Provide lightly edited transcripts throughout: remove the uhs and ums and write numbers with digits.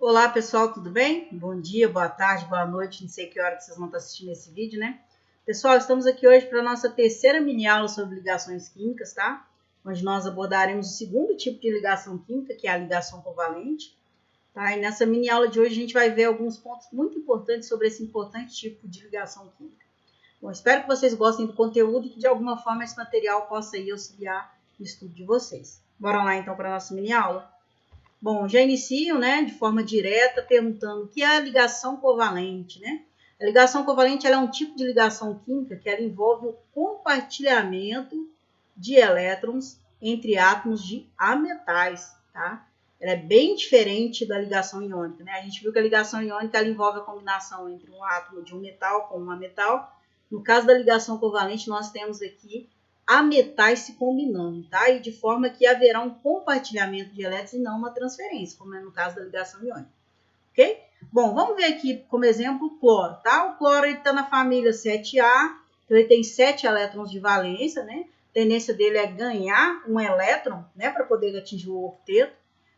Olá pessoal, tudo bem? Bom dia, boa tarde, boa noite, não sei que hora que vocês vão estar assistindo esse vídeo, né? Pessoal, estamos aqui hoje para a nossa terceira mini aula sobre ligações químicas, tá? Onde nós abordaremos o segundo tipo de ligação química, que é a ligação covalente, tá? E nessa mini aula de hoje a gente vai ver alguns pontos muito importantes sobre esse importante tipo de ligação química. Bom, espero que vocês gostem do conteúdo e que de alguma forma esse material possa aí auxiliar no estudo de vocês. Bora lá então para a nossa mini aula? Bom, já inicio, né, de forma direta, perguntando o que é a ligação covalente, né? A ligação covalente ela é um tipo de ligação química que ela envolve o compartilhamento de elétrons entre átomos de ametais, tá? Ela é bem diferente da ligação iônica, né? A gente viu que a ligação iônica ela envolve a combinação entre um átomo de um metal com um ametal. No caso da ligação covalente, nós temos aqui ametais se combinando, tá? E de forma que haverá um compartilhamento de elétrons e não uma transferência, como é no caso da ligação iônica, ok? Bom, vamos ver aqui como exemplo o cloro, tá? O cloro está na família 7A, então ele tem 7 elétrons de valência, né? A tendência dele é ganhar um elétron, né, para poder atingir o octeto.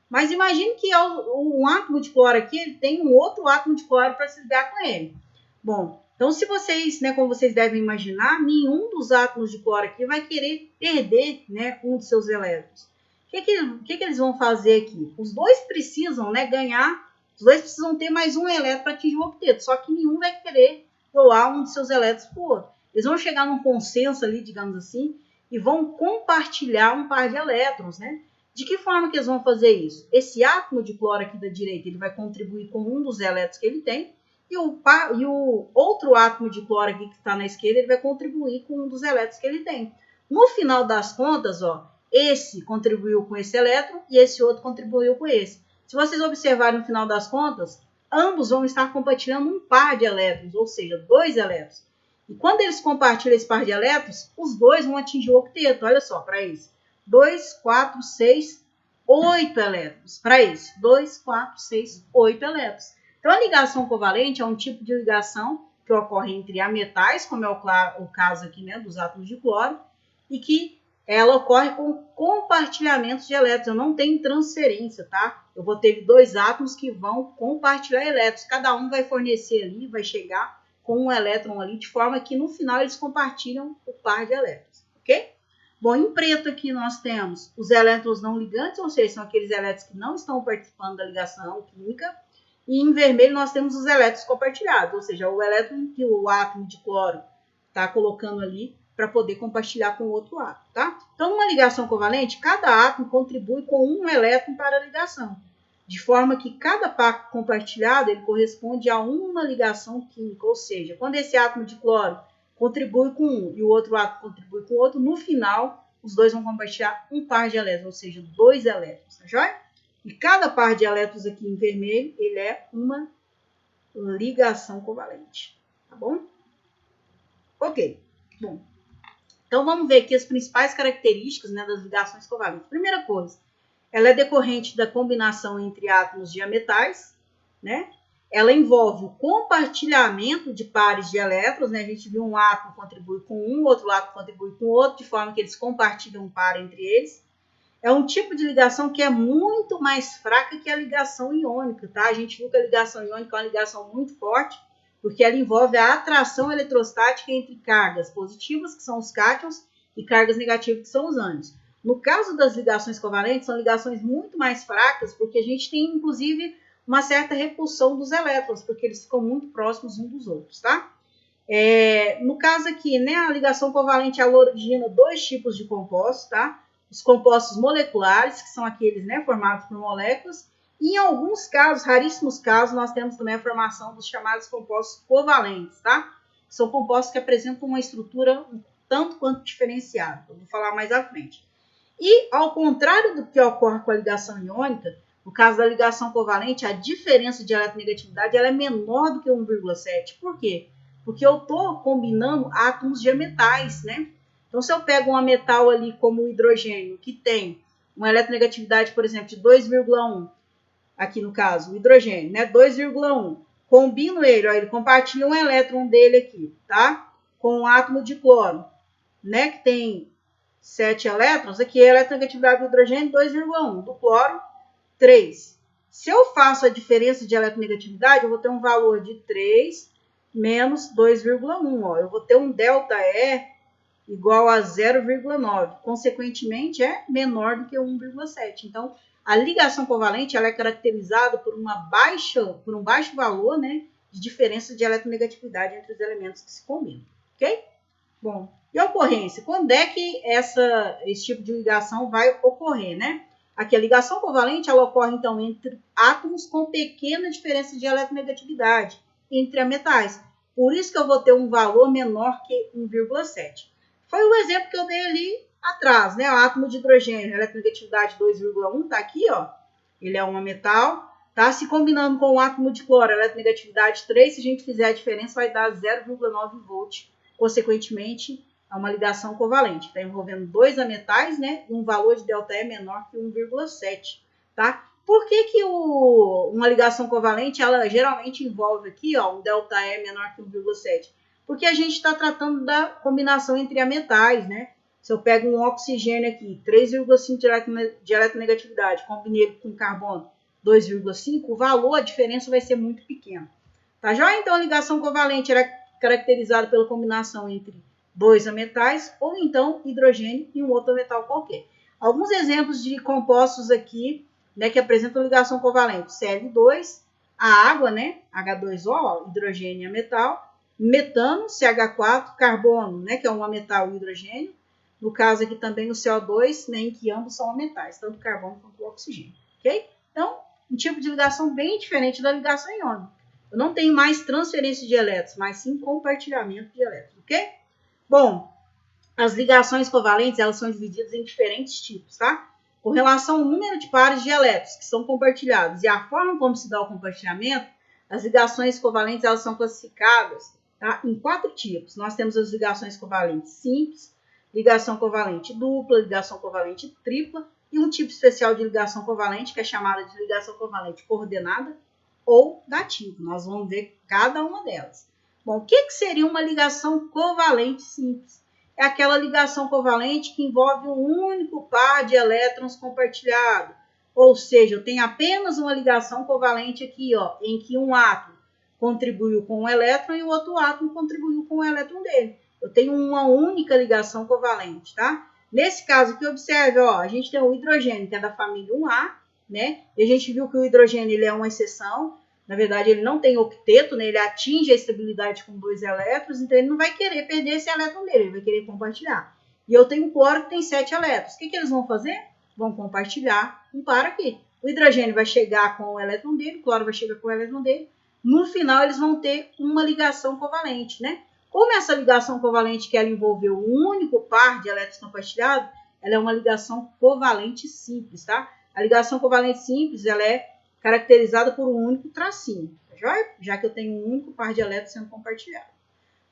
Mas imagine que um átomo de cloro aqui, ele tem um outro átomo de cloro para se ligar com ele. Bom, então, se vocês, né, como vocês devem imaginar, nenhum dos átomos de cloro aqui vai querer perder, né, um de seus elétrons. O que eles vão fazer aqui? Os dois precisam, né, ganhar, os dois precisam ter mais um elétron para atingir o octeto, só que nenhum vai querer doar um de seus elétrons para o outro. Eles vão chegar num consenso ali, digamos assim, e vão compartilhar um par de elétrons, né? De que forma que eles vão fazer isso? Esse átomo de cloro aqui da direita, ele vai contribuir com um dos elétrons que ele tem, e o outro átomo de cloro aqui que está na esquerda, ele vai contribuir com um dos elétrons que ele tem. No final das contas, ó, esse contribuiu com esse elétron e esse outro contribuiu com esse. Se vocês observarem no final das contas, ambos vão estar compartilhando um par de elétrons, ou seja, 2 elétrons. E quando eles compartilham esse par de elétrons, os dois vão atingir o octeto. Olha só, para esse. 2, 4, 6, 8 elétrons. Para esse. 2, 4, 6, 8 elétrons. Então, a ligação covalente é um tipo de ligação que ocorre entre ametais, como é o caso aqui, né, dos átomos de cloro, e que ela ocorre com compartilhamentos de elétrons. Eu não tenho transferência, tá? Eu vou ter 2 átomos que vão compartilhar elétrons. Cada um vai fornecer ali, vai chegar com um elétron ali, de forma que no final eles compartilham o par de elétrons, ok? Bom, em preto aqui nós temos os elétrons não ligantes, ou seja, são aqueles elétrons que não estão participando da ligação química. E em vermelho nós temos os elétrons compartilhados, ou seja, o elétron que o átomo de cloro está colocando ali para poder compartilhar com o outro átomo, tá? Então, numa ligação covalente, cada átomo contribui com um elétron para a ligação, de forma que cada par compartilhado ele corresponde a uma ligação química, ou seja, quando esse átomo de cloro contribui com um e o outro átomo contribui com o outro, no final, os dois vão compartilhar um par de elétrons, ou seja, 2 elétrons, tá joia? E cada par de elétrons aqui em vermelho, ele é uma ligação covalente, tá bom? Ok, bom. Então, vamos ver aqui as principais características, né, das ligações covalentes. Primeira coisa, ela é decorrente da combinação entre átomos de ametais, né? Ela envolve o compartilhamento de pares de elétrons, né? A gente viu um átomo contribui com um, outro átomo contribui com o outro, de forma que eles compartilham um par entre eles. É um tipo de ligação que é muito mais fraca que a ligação iônica, tá? A gente viu que a ligação iônica é uma ligação muito forte, porque ela envolve a atração eletrostática entre cargas positivas, que são os cátions, e cargas negativas, que são os ânions. No caso das ligações covalentes, são ligações muito mais fracas, porque a gente tem, inclusive, uma certa repulsão dos elétrons, porque eles ficam muito próximos uns dos outros, tá? No caso aqui, né, a ligação covalente ela origina 2 tipos de compostos, tá? Os compostos moleculares, que são aqueles, né, formados por moléculas, e em alguns casos, raríssimos casos, nós temos também a formação dos chamados compostos covalentes, tá? São compostos que apresentam uma estrutura um tanto quanto diferenciada, eu vou falar mais à frente. E, ao contrário do que ocorre com a ligação iônica, no caso da ligação covalente, a diferença de eletronegatividade ela é menor do que 1,7. Por quê? Porque eu estou combinando átomos de ametais, né? Então, se eu pego um ametal ali como o hidrogênio, que tem uma eletronegatividade, por exemplo, de 2,1, aqui no caso, o hidrogênio, né? 2,1. Combino ele, ó, ele compartilha um elétron dele aqui, tá? Com um átomo de cloro, né? Que tem 7 elétrons. Aqui é a eletronegatividade do hidrogênio 2,1. Do cloro, 3. Se eu faço a diferença de eletronegatividade, eu vou ter um valor de 3 menos 2,1. Ó. Eu vou ter um ΔE igual a 0,9. Consequentemente, é menor do que 1,7. Então, a ligação covalente ela é caracterizada por um baixo valor, né, de diferença de eletronegatividade entre os elementos que se combinam. Ok? Bom, e a ocorrência? Quando é que esse tipo de ligação vai ocorrer, né? Aqui a ligação covalente ela ocorre, então, entre átomos com pequena diferença de eletronegatividade entre metais. Por isso que eu vou ter um valor menor que 1,7. Foi o exemplo que eu dei ali atrás, né? O átomo de hidrogênio, eletronegatividade 2,1, tá aqui, ó. Ele é um metal, tá? Se combinando com o átomo de cloro, eletronegatividade 3, se a gente fizer a diferença, vai dar 0,9 volt. Consequentemente, é uma ligação covalente. Está envolvendo dois ametais, né? E um valor de ΔE menor que 1,7, tá? Por que uma ligação covalente, ela geralmente envolve aqui, ó, um ΔE menor que 1,7? Porque a gente está tratando da combinação entre ametais, né? Se eu pego um oxigênio aqui, 3,5 de eletronegatividade, combinei ele com carbono 2,5, o valor, a diferença vai ser muito pequena. Tá joia? Então, a ligação covalente é caracterizada pela combinação entre dois ametais ou então hidrogênio e um outro metal qualquer. Alguns exemplos de compostos aqui, né, que apresentam ligação covalente: Cl2, a água, né, H2O, hidrogênio e metal, metano, CH4, carbono, né, que é um ametal e hidrogênio. No caso aqui também o CO2, né, em que ambos são ametais, tanto o carbono quanto o oxigênio. Ok? Então, um tipo de ligação bem diferente da ligação iônica. Eu não tenho mais transferência de elétrons, mas sim compartilhamento de elétrons, ok? Bom, as ligações covalentes elas são divididas em diferentes tipos, tá? Com relação ao número de pares de elétrons que são compartilhados e a forma como se dá o compartilhamento, as ligações covalentes elas são classificadas, tá, em 4 tipos. Nós temos as ligações covalentes simples, ligação covalente dupla, ligação covalente tripla e um tipo especial de ligação covalente que é chamada de ligação covalente coordenada ou dativa. Nós vamos ver cada uma delas. Bom, o que seria uma ligação covalente simples? É aquela ligação covalente que envolve um único par de elétrons compartilhado. Ou seja, eu tenho apenas uma ligação covalente aqui, ó, em que um átomo contribuiu com um elétron e o outro átomo contribuiu com o elétron dele. Eu tenho uma única ligação covalente, tá? Nesse caso aqui, observe, ó, a gente tem o hidrogênio, que é da família 1A, né? E a gente viu que o hidrogênio ele é uma exceção. Na verdade, ele não tem octeto, né? Ele atinge a estabilidade com 2 elétrons, então ele não vai querer perder esse elétron dele, ele vai querer compartilhar. E eu tenho o cloro que tem 7 elétrons. O que eles vão fazer? Vão compartilhar um par aqui. O hidrogênio vai chegar com o elétron dele, o cloro vai chegar com o elétron dele. No final, eles vão ter uma ligação covalente, né? Como essa ligação covalente que ela envolveu um único par de elétrons compartilhados, ela é uma ligação covalente simples, tá? A ligação covalente simples, ela é caracterizada por um único tracinho, tá joia? Já que eu tenho um único par de elétrons sendo compartilhado.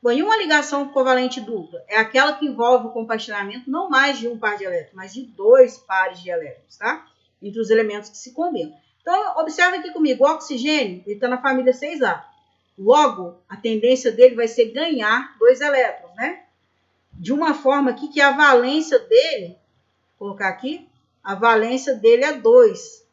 Bom, e uma ligação covalente dupla? É aquela que envolve o compartilhamento não mais de um par de elétrons, mas de 2 pares de elétrons, tá? Entre os elementos que se combinam. Então, observe aqui comigo, o oxigênio está na família 6A. Logo, a tendência dele vai ser ganhar 2 elétrons, né? De uma forma aqui que a valência dele, vou colocar aqui, a valência dele é 2.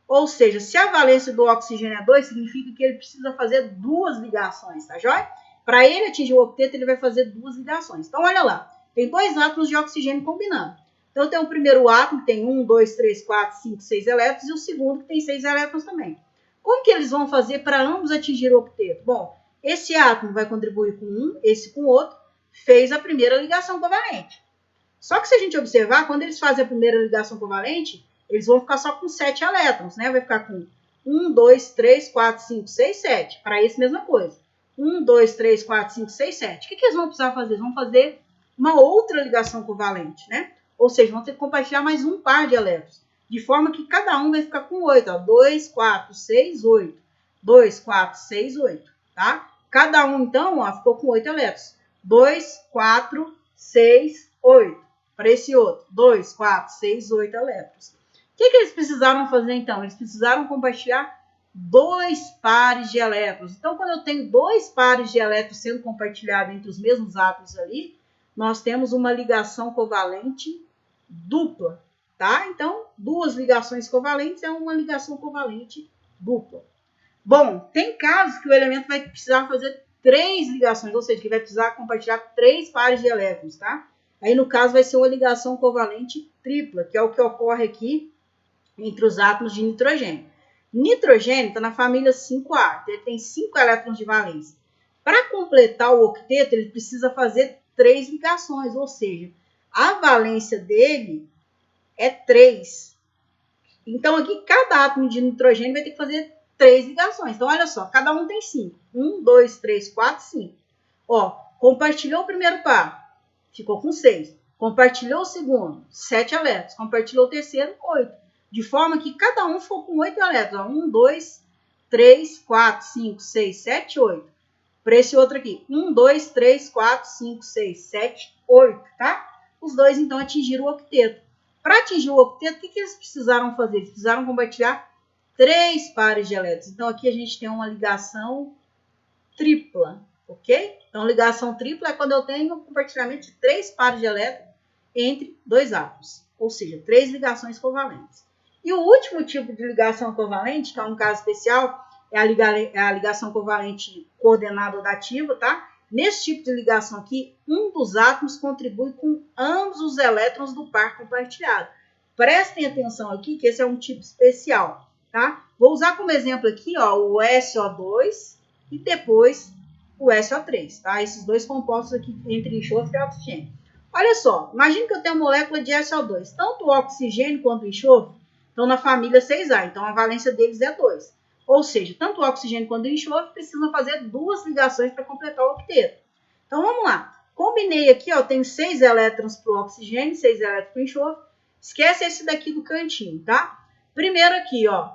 Ou seja, se a valência do oxigênio é 2, significa que ele precisa fazer 2 ligações, tá joia? Para ele atingir o octeto, ele vai fazer 2 ligações. Então, olha lá, tem 2 átomos de oxigênio combinando. Então, tem o primeiro átomo que tem 1, 2, 3, 4, 5, 6 elétrons e o segundo que tem 6 elétrons também. Como que eles vão fazer para ambos atingir o octeto? Bom, esse átomo vai contribuir com um, esse com o outro, fez a primeira ligação covalente. Só que se a gente observar, quando eles fazem a primeira ligação covalente, eles vão ficar só com 7 elétrons, né? Vai ficar com 1, 2, 3, 4, 5, 6, 7. Para esse, mesma coisa. 1, 2, 3, 4, 5, 6, 7. O que eles vão precisar fazer? Eles vão fazer uma outra ligação covalente, né? Ou seja, vão ter que compartilhar mais um par de elétrons. De forma que cada um vai ficar com 8. Ó. 2, 4, 6, 8. 2, 4, 6, 8. Tá? Cada um, então, ó, ficou com 8 elétrons. 2, 4, 6, 8. Para esse outro. 2, 4, 6, 8 elétrons. O que eles precisaram fazer, então? Eles precisaram compartilhar 2 pares de elétrons. Então, quando eu tenho 2 pares de elétrons sendo compartilhados entre os mesmos átomos ali, nós temos uma ligação covalente dupla. tá? Então, duas ligações covalentes é uma ligação covalente dupla. Bom, tem casos que o elemento vai precisar fazer 3 ligações, ou seja, que vai precisar compartilhar 3 pares de elétrons, tá? Aí, no caso, vai ser uma ligação covalente tripla, que é o que ocorre aqui entre os átomos de nitrogênio. Nitrogênio está na família 5A, ele tem 5 elétrons de valência. Para completar o octeto, ele precisa fazer 3 ligações, ou seja, a valência dele é 3. Então, aqui, cada átomo de nitrogênio vai ter que fazer 3 ligações. Então, olha só, cada um tem 5. 1, 2, 3, 4, 5. Ó, compartilhou o primeiro par, ficou com 6. Compartilhou o segundo, 7 elétrons. Compartilhou o terceiro, 8. De forma que cada um ficou com 8 elétrons. Ó, 1, 2, 3, 4, 5, 6, 7, 8. Para esse outro aqui, 1, 2, 3, 4, 5, 6, 7, 8, tá? Os dois, então, atingiram o octeto. Para atingir o octeto, o que eles precisaram fazer? Eles precisaram compartilhar 3 pares de elétrons. Então, aqui a gente tem uma ligação tripla, ok? Então, ligação tripla é quando eu tenho compartilhamento de 3 pares de elétrons entre 2 átomos. Ou seja, 3 ligações covalentes. E o último tipo de ligação covalente, que é um caso especial, é a ligação covalente coordenada ou dativa, tá? Nesse tipo de ligação aqui, um dos átomos contribui com ambos os elétrons do par compartilhado. Prestem atenção aqui que esse é um tipo especial, tá? Vou usar como exemplo aqui, ó, o SO2 e depois o SO3, tá? Esses dois compostos aqui entre enxofre e oxigênio. Olha só, imagine que eu tenho uma molécula de SO2. Tanto o oxigênio quanto o enxofre estão na família 6A, então a valência deles é 2. Ou seja, tanto o oxigênio quanto o enxofre precisam fazer 2 ligações para completar o octeto. Então, vamos lá. Combinei aqui, ó, tenho 6 elétrons para o oxigênio, 6 elétrons para o enxofre. Esquece esse daqui do cantinho, tá? Primeiro aqui, ó,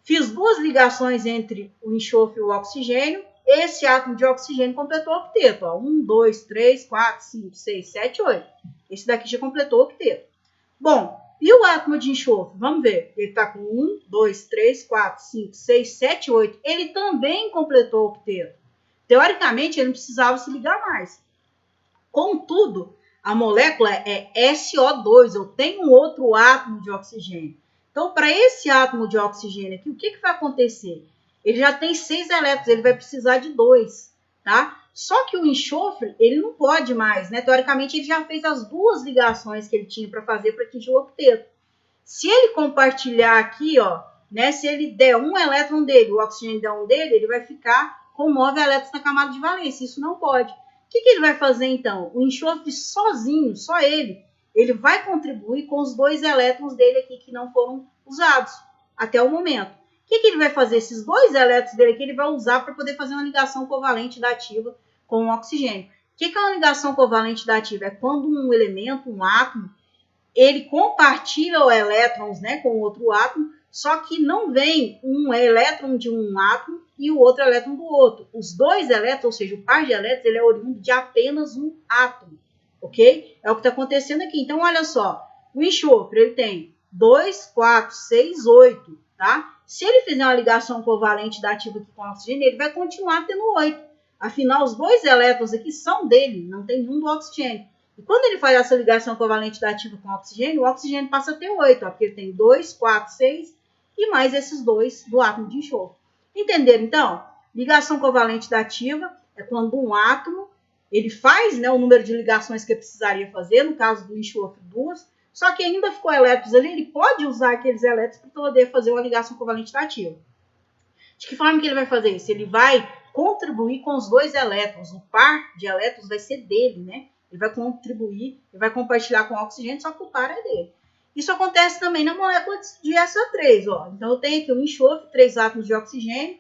fiz 2 ligações entre o enxofre e o oxigênio. Esse átomo de oxigênio completou o octeto, ó. 1, 2, 3, 4, 5, 6, 7, 8. Esse daqui já completou o octeto. Bom, e o átomo de enxofre? Vamos ver. Ele está com 1, 2, 3, 4, 5, 6, 7, 8. Ele também completou o octeto. Teoricamente, ele não precisava se ligar mais. Contudo, a molécula é SO2. Eu tenho um outro átomo de oxigênio. Então, para esse átomo de oxigênio aqui, o que vai acontecer? Ele já tem 6 elétrons, ele vai precisar de 2, tá? Só que o enxofre, ele não pode mais, né? Teoricamente, ele já fez as 2 ligações que ele tinha para fazer para atingir o octeto. Se ele compartilhar aqui, ó, né? Se ele der um elétron dele, o oxigênio der um dele, ele vai ficar com 9 elétrons na camada de valência. Isso não pode. O que ele vai fazer, então? O enxofre sozinho, só ele vai contribuir com os 2 elétrons dele aqui que não foram usados até o momento. O que ele vai fazer? Esses 2 elétrons dele aqui ele vai usar para poder fazer uma ligação covalente dativa com o oxigênio. O que é uma ligação covalente dativa? É quando um elemento, um átomo, ele compartilha os elétrons, né, com outro átomo, só que não vem um elétron de um átomo e o outro elétron do outro. Os 2 elétrons, ou seja, o par de elétrons, ele é oriundo de apenas um átomo, ok? É o que está acontecendo aqui. Então, olha só, o enxofre, ele tem 2, 4, 6, 8, tá? Se ele fizer uma ligação covalente dativa aqui com o oxigênio, ele vai continuar tendo 8. Afinal, os 2 elétrons aqui são dele, não tem nenhum do oxigênio. E quando ele faz essa ligação covalente dativa com o oxigênio passa a ter 8, ó, porque ele tem 2, 4, 6 e mais esses 2 do átomo de enxofre. Entenderam, então? Ligação covalente dativa é quando um átomo ele faz, né, o número de ligações que ele precisaria fazer, no caso do enxofre, 2, só que ainda ficou elétrons ali, ele pode usar aqueles elétrons para poder fazer uma ligação covalente dativa. De que forma que ele vai fazer isso? Ele vai contribuir com os 2 elétrons, o par de elétrons vai ser dele, né? Ele vai contribuir, ele vai compartilhar com o oxigênio, só que o par é dele. Isso acontece também na molécula de SO3, ó. Então, eu tenho aqui um enxofre, 3 átomos de oxigênio.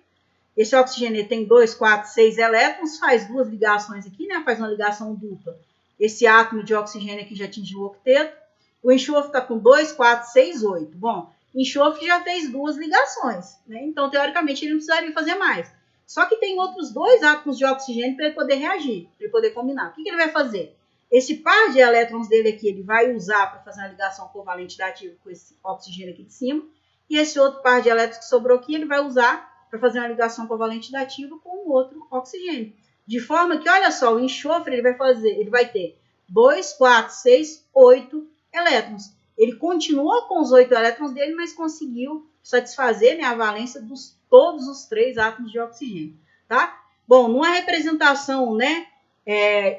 Esse oxigênio tem 2, 4, 6 elétrons, faz 2 ligações aqui, né? Faz uma ligação dupla. Esse átomo de oxigênio aqui já atingiu o octeto. O enxofre está com 2, 4, 6, 8. Bom, o enxofre já fez 2 ligações, né? Então, teoricamente, ele não precisaria fazer mais. Só que tem outros 2 átomos de oxigênio para ele poder reagir, para ele poder combinar. O que ele vai fazer? Esse par de elétrons dele aqui, ele vai usar para fazer uma ligação covalente dativa com esse oxigênio aqui de cima. E esse outro par de elétrons que sobrou aqui, ele vai usar para fazer uma ligação covalente dativa com o outro oxigênio. De forma que, olha só, o enxofre ele vai ter 2, 4, 6, 8 elétrons. ele continua com os 8 elétrons dele, mas conseguiu satisfazer, né, a valência dos todos os 3 átomos de oxigênio, tá? Bom, numa representação, né,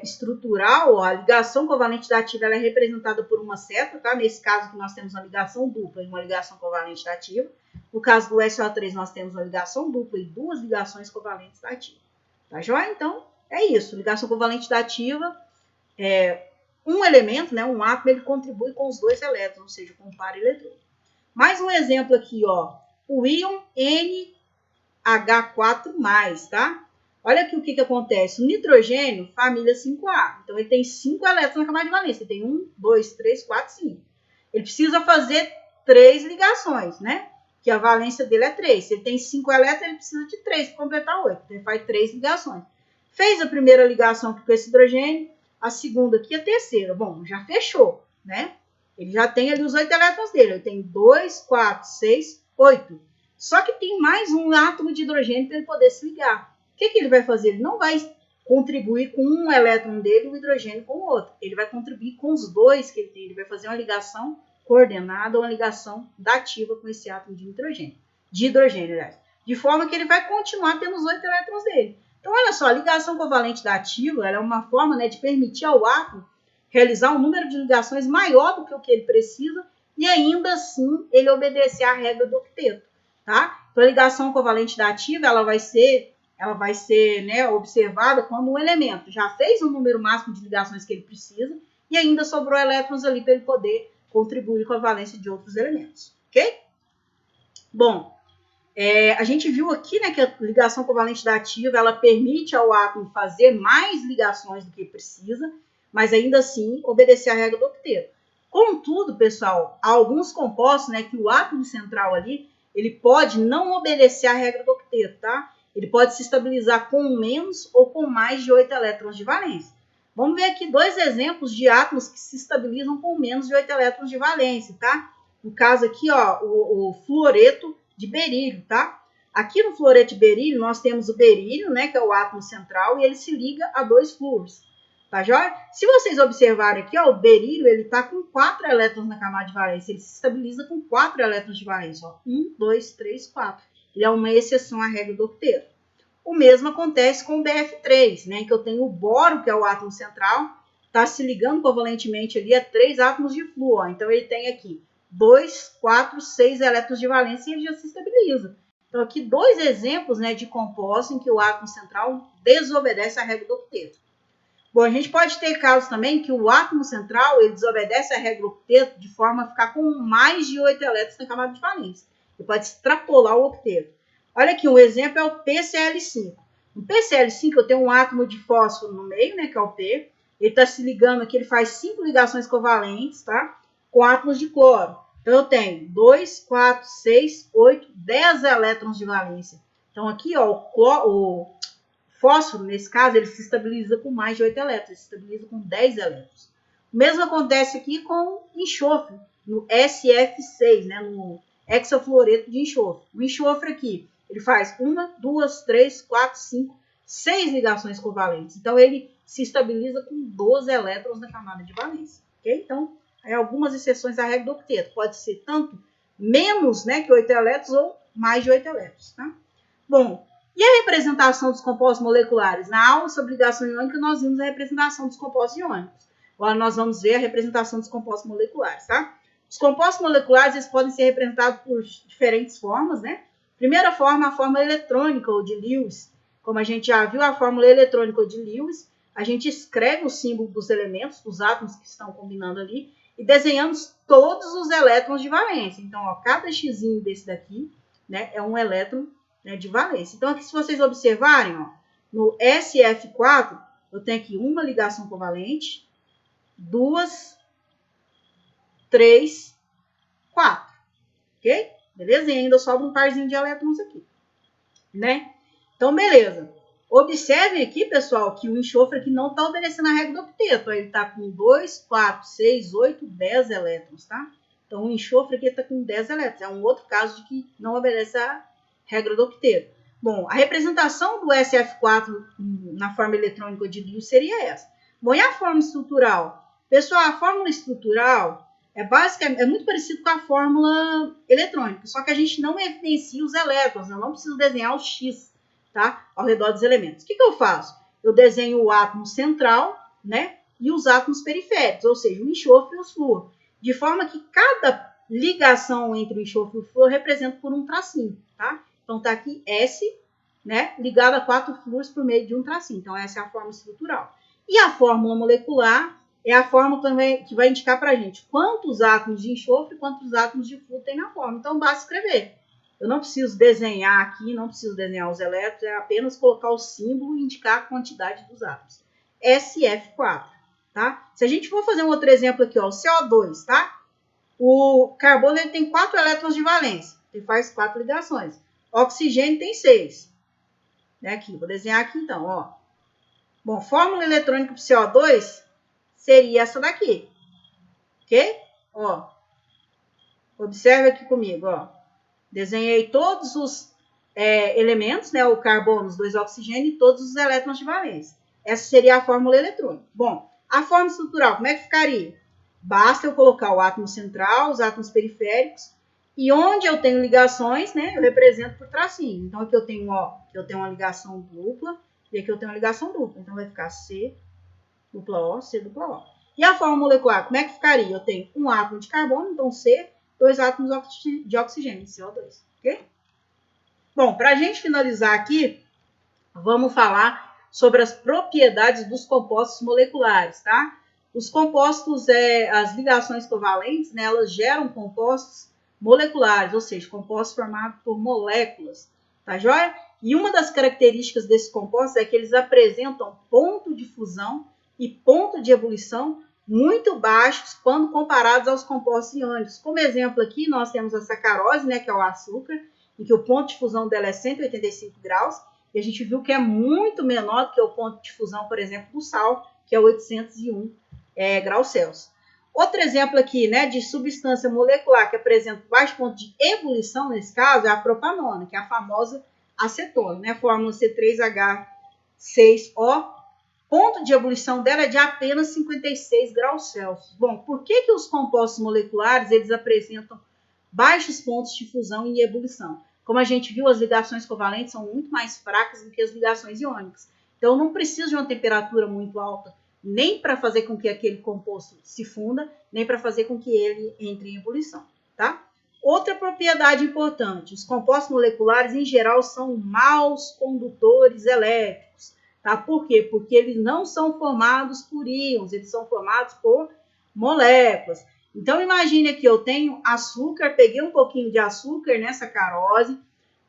estrutural, a ligação covalente dativa ela é representada por uma seta, tá? Nesse caso aqui nós temos uma ligação dupla e uma ligação covalente dativa. No caso do SO3 nós temos uma ligação dupla e 2 ligações covalentes dativas. Tá joia? Então, é isso. Ligação covalente dativa um elemento, né, um átomo, ele contribui com os 2 elétrons, ou seja, com um par eletrônico. Mais um exemplo aqui, ó, o íon NH4+, tá? Olha aqui o que acontece. O nitrogênio, família 5A. Então, ele tem 5 elétrons na camada de valência. Ele tem 1, 2, 3, 4, 5. Ele precisa fazer 3 ligações, né? Que a valência dele é 3. Se ele tem 5 elétrons, ele precisa de 3 para completar 8. Então, ele faz 3 ligações. Fez a primeira ligação aqui com esse hidrogênio, a segunda aqui e a terceira. Bom, já fechou, né? Ele já tem ali os 8 elétrons dele. Ele tem 2, 4, 6, 8. Só que tem mais um átomo de hidrogênio para ele poder se ligar. O que ele vai fazer? Ele não vai contribuir com um elétron dele e o hidrogênio com o outro. Ele vai contribuir com os 2 que ele tem. Ele vai fazer uma ligação coordenada, uma ligação dativa com esse átomo de hidrogênio. Aliás. De forma que ele vai continuar tendo os 8 elétrons dele. Então, olha só, a ligação covalente dativa ela é uma forma, né, de permitir ao átomo realizar um número de ligações maior do que o que ele precisa e ainda assim ele obedecer à regra do octeto, tá? Então, a ligação covalente dativa ela vai ser né, observada quando um elemento já fez o número máximo de ligações que ele precisa e ainda sobrou elétrons ali para ele poder contribuir com a valência de outros elementos, ok? Bom, a gente viu aqui, né, que a ligação covalente dativa ela permite ao átomo fazer mais ligações do que precisa, mas ainda assim obedecer à regra do octeto. Contudo, pessoal, há alguns compostos, né, que o átomo central ali ele pode não obedecer à regra do octeto, tá? Ele pode se estabilizar com menos ou com mais de 8 elétrons de valência. Vamos ver aqui 2 exemplos de átomos que se estabilizam com menos de 8 elétrons de valência, tá? No caso aqui, ó, o fluoreto de berílio, tá? Aqui no fluoreto de berílio, nós temos o berílio, né, que é o átomo central, e ele se liga a 2 flúoros, tá joia? Se vocês observarem aqui, ó, o berílio, ele tá com 4 elétrons na camada de valência, ele se estabiliza com 4 elétrons de valência, ó, 1, 2, 3, 4. Ele é uma exceção à regra do octeto. O mesmo acontece com o BF3, né, que eu tenho o boro, que é o átomo central, está se ligando covalentemente ali a 3 átomos de flúor. Então, ele tem aqui 2, 4, 6 elétrons de valência e ele já se estabiliza. Então, aqui 2 exemplos, né, de compostos em que o átomo central desobedece à regra do octeto. Bom, a gente pode ter casos também que o átomo central ele desobedece à regra do octeto de forma a ficar com mais de 8 elétrons na camada de valência. Ele pode extrapolar o octeto. Olha aqui, um exemplo é o PCl5. No PCl5 eu tenho um átomo de fósforo no meio, né, que é o P. Ele está se ligando aqui, ele faz 5 ligações covalentes, tá? Com átomos de cloro. Então eu tenho 2, 4, 6, 8, 10 elétrons de valência. Então aqui, ó, o fósforo, nesse caso, ele se estabiliza com mais de 8 elétrons. Ele se estabiliza com 10 elétrons. O mesmo acontece aqui com enxofre, no SF6, né, no hexafluoreto de enxofre. O enxofre aqui, ele faz 1, 2, 3, 4, 5, 6 ligações covalentes. Então, ele se estabiliza com 12 elétrons na camada de valência. Okay? Então, aí algumas exceções à regra do octeto. Pode ser tanto menos, né, que 8 elétrons ou mais de 8 elétrons. Tá? Bom, e a representação dos compostos moleculares? Na aula sobre ligação iônica, nós vimos a representação dos compostos iônicos. Agora, nós vamos ver a representação dos compostos moleculares. Tá? Os compostos moleculares eles podem ser representados por diferentes formas, né? Primeira forma, a fórmula eletrônica ou de Lewis. Como a gente já viu, a fórmula eletrônica ou de Lewis, a gente escreve o símbolo dos elementos, dos átomos que estão combinando ali, e desenhamos todos os elétrons de valência. Então, ó, cada xzinho desse daqui, né, é um elétron, né, de valência. Então, aqui se vocês observarem, ó, no SF4, eu tenho aqui uma ligação covalente, 2, 3, 4. Ok? Beleza? E ainda sobra um parzinho de elétrons aqui. Né? Então, beleza. Observem aqui, pessoal, que o enxofre aqui não está obedecendo a regra do octeto. Ele está com 2, 4, 6, 8, 10 elétrons, tá? Então, o enxofre aqui está com 10 elétrons. É um outro caso de que não obedece a regra do octeto. Bom, a representação do SF4 na forma eletrônica de Lewis seria essa. Bom, e a forma estrutural? Pessoal, a fórmula estrutural, É muito parecido com a fórmula eletrônica, só que a gente não evidencia os elétrons, eu não preciso desenhar o X, tá? Ao redor dos elementos. O que eu faço? Eu desenho o átomo central, né? E os átomos periféricos, ou seja, o enxofre e o flúor, de forma que cada ligação entre o enxofre e o flúor representa por um tracinho, tá? Então tá aqui S, né? Ligado a 4 flúores por meio de um tracinho. Então essa é a forma estrutural. E a fórmula molecular é a fórmula também que vai indicar para a gente quantos átomos de enxofre e quantos átomos de flúor tem na fórmula. Então, basta escrever. Eu não preciso desenhar aqui, não preciso desenhar os elétrons, é apenas colocar o símbolo e indicar a quantidade dos átomos. SF4, tá? Se a gente for fazer um outro exemplo aqui, ó, o CO2, tá? O carbono ele tem 4 elétrons de valência, ele faz 4 ligações. O oxigênio tem 6. Aqui, vou desenhar aqui então, ó. Bom, fórmula eletrônica para o CO2 seria essa daqui, ok? Ó, observe aqui comigo, ó. Desenhei todos os elementos, né? O carbono, os 2 oxigênios e todos os elétrons de valência. Essa seria a fórmula eletrônica. Bom, a forma estrutural, como é que ficaria? Basta eu colocar o átomo central, os átomos periféricos, e onde eu tenho ligações, né? Eu represento por tracinho. Então, aqui eu tenho, ó, eu tenho uma ligação dupla, e aqui eu tenho uma ligação dupla. Então, vai ficar C, dupla O, C, dupla O. E a forma molecular, como é que ficaria? Eu tenho um átomo de carbono, então C, 2 átomos de oxigênio, CO2, ok? Bom, para a gente finalizar aqui, vamos falar sobre as propriedades dos compostos moleculares, tá? Os compostos, as ligações covalentes, né, elas geram compostos moleculares, ou seja, compostos formados por moléculas, tá joia? E uma das características desses compostos é que eles apresentam ponto de fusão e ponto de ebulição muito baixos quando comparados aos compostos iônicos. Como exemplo aqui, nós temos a sacarose, né, que é o açúcar, em que o ponto de fusão dela é 185 graus, e a gente viu que é muito menor do que o ponto de fusão, por exemplo, do sal, que é 801 graus Celsius. Outro exemplo aqui, né, de substância molecular que apresenta baixo ponto de ebulição, nesse caso, é a propanona, que é a famosa acetona, né, fórmula C3H6O. Ponto de ebulição dela é de apenas 56 graus Celsius. Bom, por que os compostos moleculares eles apresentam baixos pontos de fusão e ebulição? Como a gente viu, as ligações covalentes são muito mais fracas do que as ligações iônicas. Então, não precisa de uma temperatura muito alta, nem para fazer com que aquele composto se funda, nem para fazer com que ele entre em ebulição, tá? Outra propriedade importante, os compostos moleculares, em geral, são maus condutores elétricos, tá? Por quê? Porque eles não são formados por íons, eles são formados por moléculas. Então, imagine que eu tenho açúcar, peguei um pouquinho de açúcar nessa sacarose,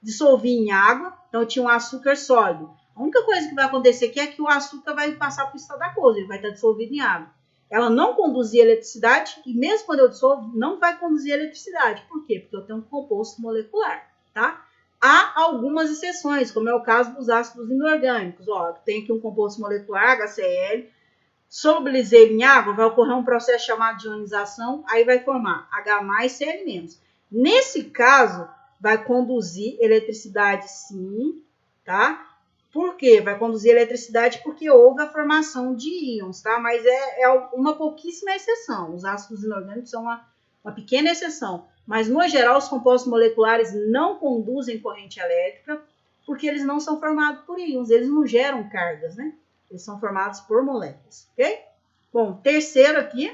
dissolvi em água, então eu tinha um açúcar sólido. A única coisa que vai acontecer aqui é que o açúcar vai passar para o estado aquoso, ele vai estar dissolvido em água. Ela não conduzia eletricidade e mesmo quando eu dissolvo, não vai conduzir eletricidade. Por quê? Porque eu tenho um composto molecular, tá? Há algumas exceções, como é o caso dos ácidos inorgânicos. Ó, tem aqui um composto molecular, HCl, solubilizei ele em água, vai ocorrer um processo chamado de ionização, aí vai formar H mais Cl-. Nesse caso, vai conduzir eletricidade sim, tá? Por quê? Vai conduzir eletricidade porque houve a formação de íons, tá? Mas é uma pouquíssima exceção. Os ácidos inorgânicos são uma pequena exceção. Mas, no geral, os compostos moleculares não conduzem corrente elétrica porque eles não são formados por íons, eles não geram cargas, né? Eles são formados por moléculas, ok? Bom, terceiro aqui,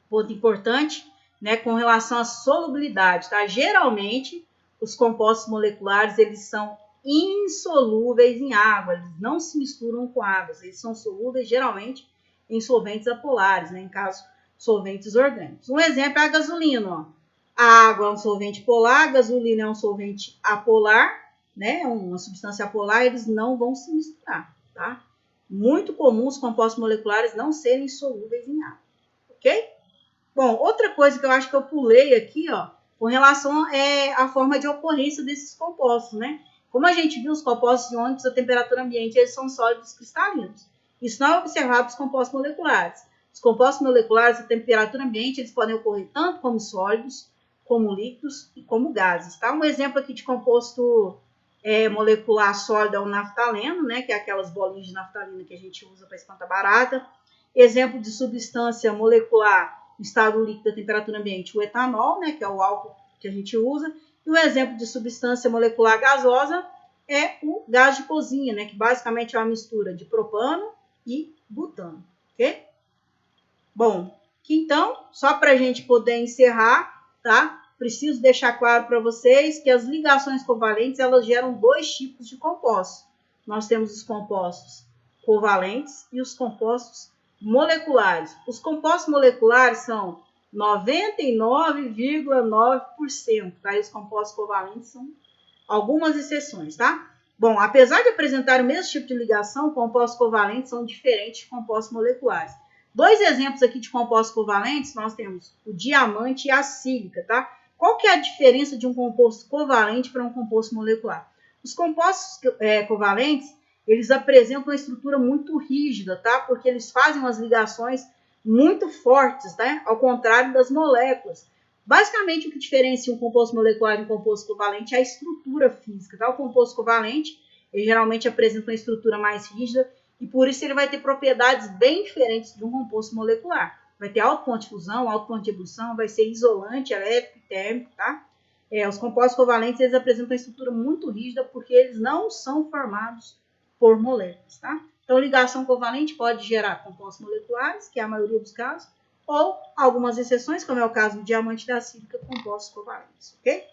ponto importante, né, com relação à solubilidade, tá? Geralmente, os compostos moleculares, eles são insolúveis em água, eles não se misturam com águas, eles são solúveis geralmente em solventes apolares, né, em caso solventes orgânicos. Um exemplo é a gasolina, ó. A água é um solvente polar, a gasolina é um solvente apolar, né, uma substância apolar, eles não vão se misturar, tá? Muito comum os compostos moleculares não serem solúveis em água, ok? Bom, outra coisa que eu acho que eu pulei aqui, ó, com relação à forma de ocorrência desses compostos, né? Como a gente viu, os compostos iônicos a temperatura ambiente, eles são sólidos cristalinos. Isso não é observado nos compostos moleculares. Os compostos moleculares a temperatura ambiente, eles podem ocorrer tanto como sólidos, como líquidos e como gases, tá? Um exemplo aqui de composto molecular sólido é o naftaleno, né? Que é aquelas bolinhas de naftalina que a gente usa para espantar barata. Exemplo de substância molecular estado líquido da temperatura ambiente, o etanol, né, que é o álcool que a gente usa. E o exemplo de substância molecular gasosa é o gás de cozinha, né, que basicamente é uma mistura de propano e butano, ok? Bom, então, só para a gente poder encerrar, tá? Preciso deixar claro para vocês que as ligações covalentes, elas geram dois tipos de compostos. Nós temos os compostos covalentes e os compostos moleculares. Os compostos moleculares são 99,9%, tá? E os compostos covalentes são algumas exceções, tá? Bom, apesar de apresentar o mesmo tipo de ligação, compostos covalentes são diferentes de compostos moleculares. Dois exemplos aqui de compostos covalentes, nós temos o diamante e a sílica, tá? Qual que é a diferença de um composto covalente para um composto molecular? Os compostos covalentes, eles apresentam uma estrutura muito rígida, tá? Porque eles fazem umas ligações muito fortes, tá? Ao contrário das moléculas. Basicamente, o que diferencia um composto molecular de um composto covalente é a estrutura física, tá? O composto covalente, ele geralmente apresenta uma estrutura mais rígida e por isso ele vai ter propriedades bem diferentes de um composto molecular. Vai ter alto ponto de fusão, alto ponto de ebulição, vai ser isolante, elétrico e térmico, tá? Os compostos covalentes, eles apresentam uma estrutura muito rígida porque eles não são formados por moléculas, tá? Então, ligação covalente pode gerar compostos moleculares, que é a maioria dos casos, ou algumas exceções, como é o caso do diamante e da sílica, compostos covalentes, ok?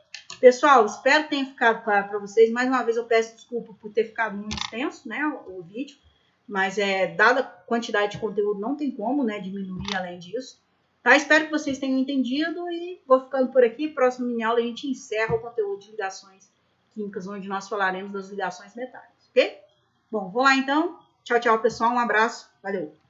Pessoal, espero que tenha ficado claro para vocês. Mais uma vez eu peço desculpa por ter ficado muito extenso, né, o vídeo, mas dada a quantidade de conteúdo, não tem como, né, diminuir além disso. Tá? Espero que vocês tenham entendido e vou ficando por aqui. Próximo mini aula a gente encerra o conteúdo de ligações químicas, onde nós falaremos das ligações metálicas, ok? Bom, vou lá então. Tchau, tchau, pessoal. Um abraço. Valeu!